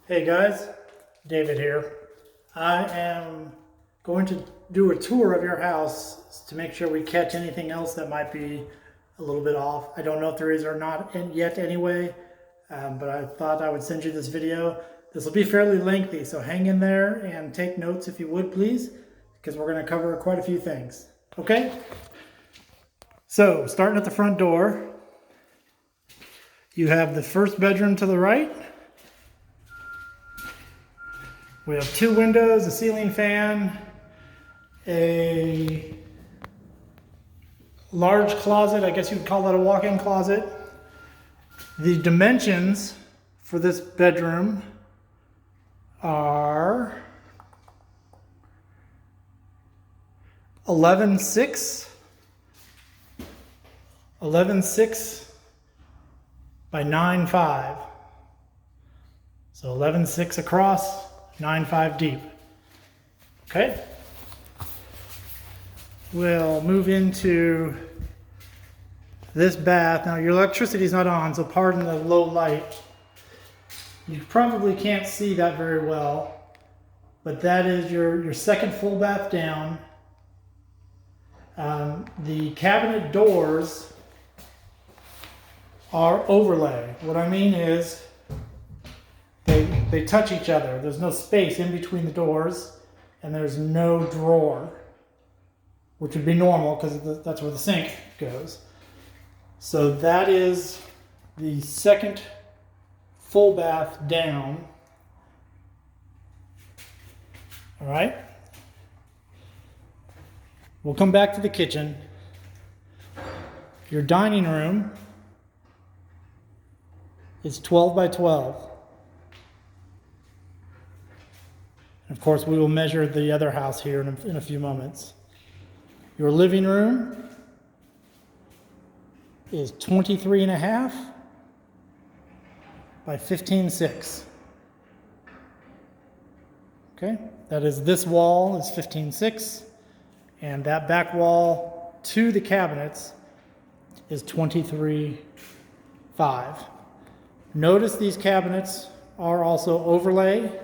Hey guys, David here. I am going to do a tour of your house to make sure we catch anything else that might be a little bit off. I don't know if there is or not yet anyway, but I thought I would send you this video. This will be fairly lengthy, so hang in there and take notes if you would please, because we're going to cover quite a few things. Okay? So, starting at the front door, you have the first bedroom to the right. We have two windows, a ceiling fan, a large closet. I guess you would call that a walk-in closet. The dimensions for this bedroom are 11.6 by 9.5. So 11.6 across, 9.5 deep. Okay. We'll move into this bath. Now your electricity is not on, so pardon the low light. You probably can't see that very well, but that is your second full bath down. The cabinet doors are overlay. What I mean is they touch each other. There's no space in between the doors, and there's no drawer, which would be normal because that's where the sink goes. So that is the second full bath down. All right. We'll come back to the kitchen. Your dining room is 12 by 12. Of course, we will measure the other house here in a few moments. Your living room is 23.5 by 15.6. Okay, that is, this wall is 15.6, and that back wall to the cabinets is 23.5. Notice these cabinets are also overlay,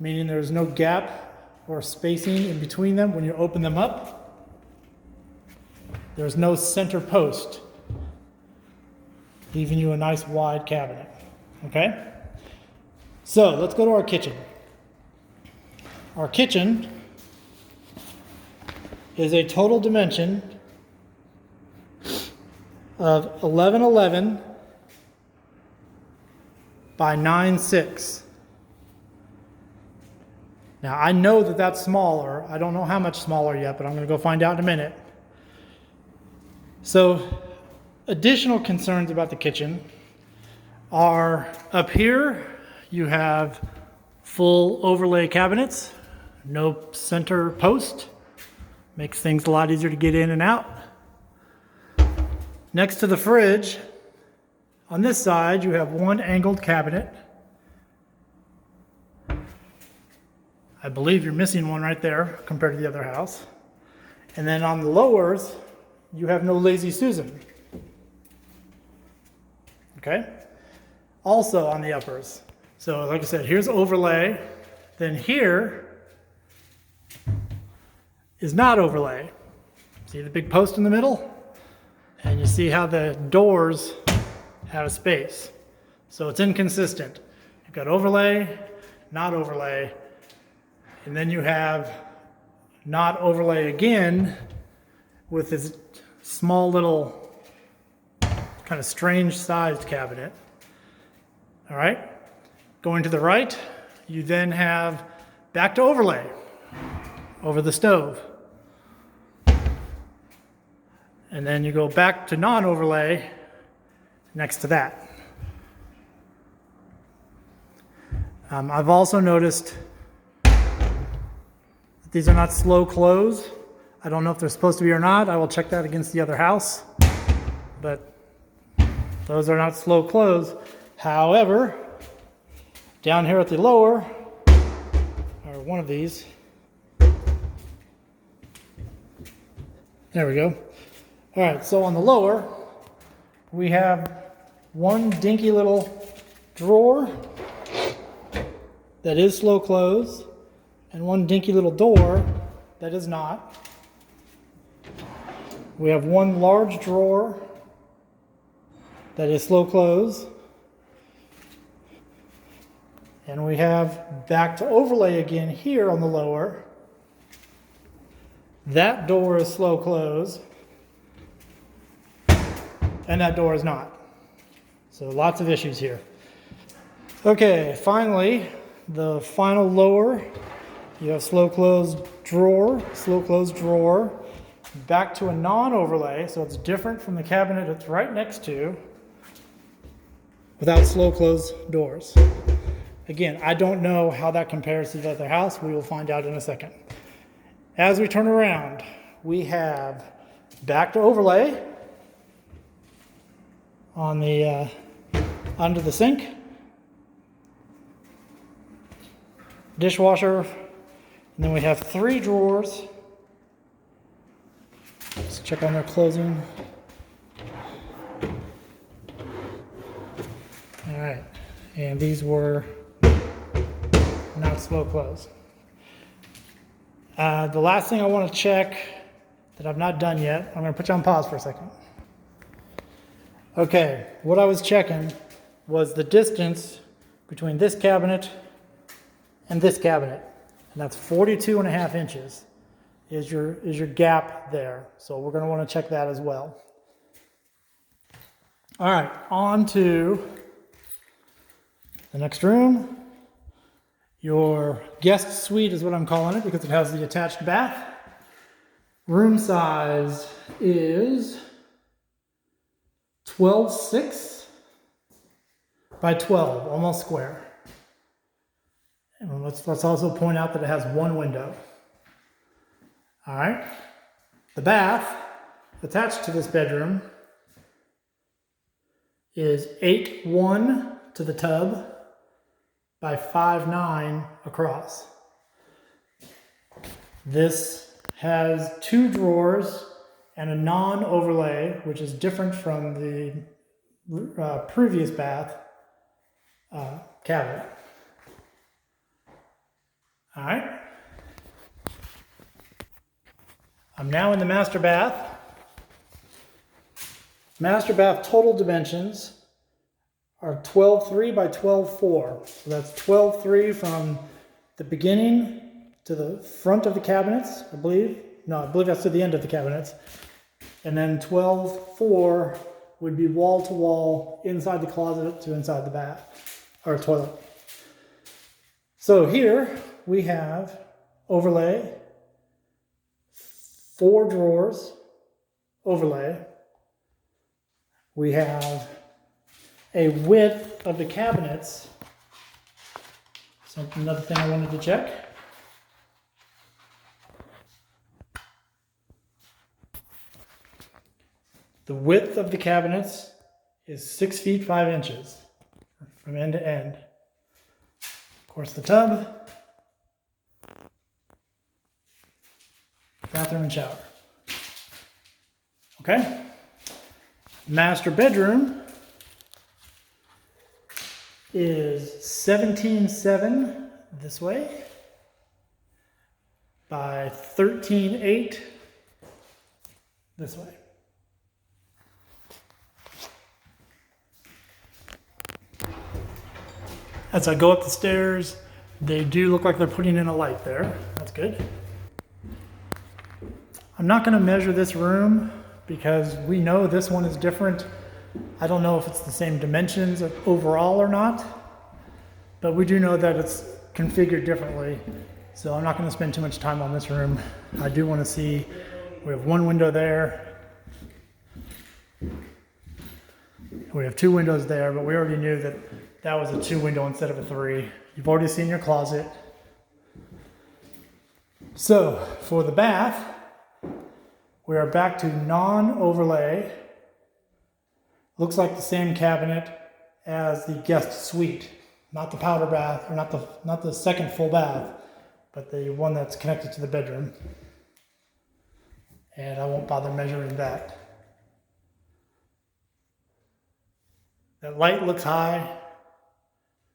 meaning there's no gap or spacing in between them when you open them up. There's no center post, leaving you a nice wide cabinet. Okay? So let's go to our kitchen. Our kitchen is a total dimension of 11.11 by 9.6. Now, I know that that's smaller. I don't know how much smaller yet, but I'm going to go find out in a minute. So, additional concerns about the kitchen are up here, you have full overlay cabinets, no center post. Makes things a lot easier to get in and out. Next to the fridge, on this side, you have one angled cabinet. I believe you're missing one right there compared to the other house. And then on the lowers, you have no Lazy Susan. Okay? Also on the uppers. So like I said, here's overlay. Then here is not overlay. See the big post in the middle? And you see how the doors have a space. So it's inconsistent. You've got overlay, not overlay, and then you have not overlay again with this small little kind of strange sized cabinet. All right, going to the right, you then have back to overlay over the stove. And then you go back to non-overlay next to that. I've also noticed that these are not slow close. I don't know if they're supposed to be or not. I will check that against the other house. But those are not slow close. However, down here at the lower, or one of these, there we go. All right, so on the lower, we have one dinky little drawer that is slow close and one dinky little door that is not. We have one large drawer that is slow close. And we have back to overlay again here on the lower. That door is slow close. And that door is not. So lots of issues here. Okay, finally, the final lower. You have slow close drawer, back to a non-overlay, so it's different from the cabinet it's right next to, without slow close doors. Again, I don't know how that compares to the other house. We will find out in a second. As we turn around, we have back to overlay on the under the sink, dishwasher, and then we have 3 drawers. Let's check on their closing. All right, and these were not slow close. The last thing I want to check that I've not done yet, I'm going to put you on pause for a second. Okay, what I was checking was the distance between this cabinet and this cabinet, and that's 42.5 inches is your gap there. So we're going to want to check that as well. All right, on to the next room. Your guest suite is what I'm calling it because it has the attached bath. Room size is 12.6 by 12, almost square. And let's also point out that it has one window. All right. The bath attached to this bedroom is 8.1 to the tub by 5.9 across. This has 2 drawers and a non-overlay, which is different from the previous bath cabinet. All right. I'm now in the master bath. Master bath total dimensions are 12.3 by 12.4. So that's 12.3 from the beginning to the front of the cabinets, I believe. No, I believe that's to the end of the cabinets. And then 12.4 would be wall to wall, inside the closet to inside the bath, or toilet. So here we have overlay, 4 drawers, overlay. We have a width of the cabinets. So another thing I wanted to check. The width of the cabinets is 6 feet 5 inches from end to end. Of course, the tub, bathroom and shower. Okay. Master bedroom is 17.7 this way by 13.8 this way. As I go up the stairs, they do look like they're putting in a light there. That's good. I'm not going to measure this room because we know this one is different. I don't know if it's the same dimensions overall or not, but we do know that it's configured differently. So I'm not going to spend too much time on this room. I do want to see, we have one window there. We have 2 windows there, but we already knew that that was a 2 window instead of a 3. You've already seen your closet. So for the bath, we are back to non-overlay. Looks like the same cabinet as the guest suite, not the powder bath, or not the second full bath, but the one that's connected to the bedroom. And I won't bother measuring that. That light looks high.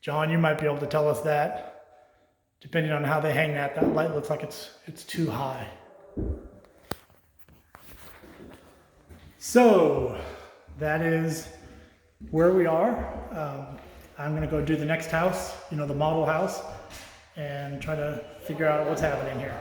John, you might be able to tell us that. Depending on how they hang that light looks like it's too high. So that is where we are. I'm gonna go do the next house, the model house, and try to figure out what's happening here.